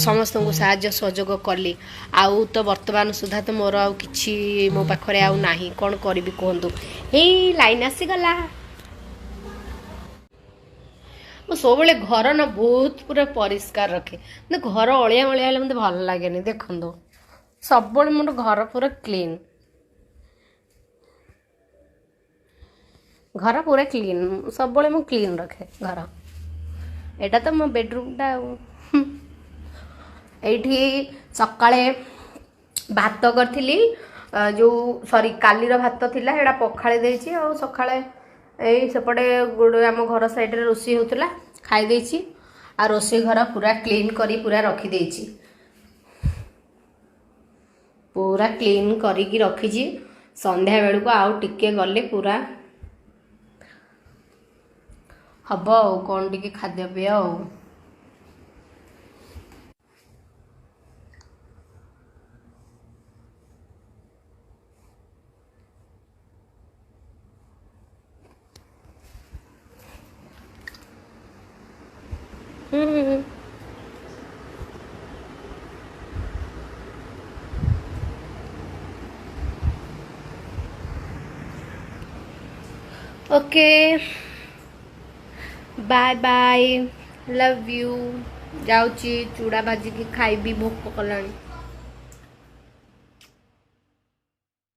समस्त को साहाय्य सहयोग कली आउ तो वर्तमान सुधा तो मोर आउ किछि मो पाखरे आउ नाही कोन करबी कहंतु हे लाइन आसी गला मो सब घर ना बहुत पूरा परिष्कार रखे मतलब घर अलिया अलिया हेल्ले मत भल लगे देखो सब मोर घर पूरा क्लीन घर पूरा क्लीन सब मु क्लीन रखे घर एटा तो मो बेडरूमटा एठी सकाळे भात करथिली जो सॉरी कालीर भात थिला एडा पखाळे देछि आ सकाळे ए सेपटे गुड आम घर साइड रे रोसी होतला खाई देछि आ रोसी घर पूरा क्लीन करी पूरा रखी देछि पूरा क्लीन करी की रखी छी संध्या बेल को आउ टिके गले पूरा हब कौन टिके खाद्य पेय okay bye bye love you जाऊची चूड़ा भाजी की खाइबी भोक कलानी।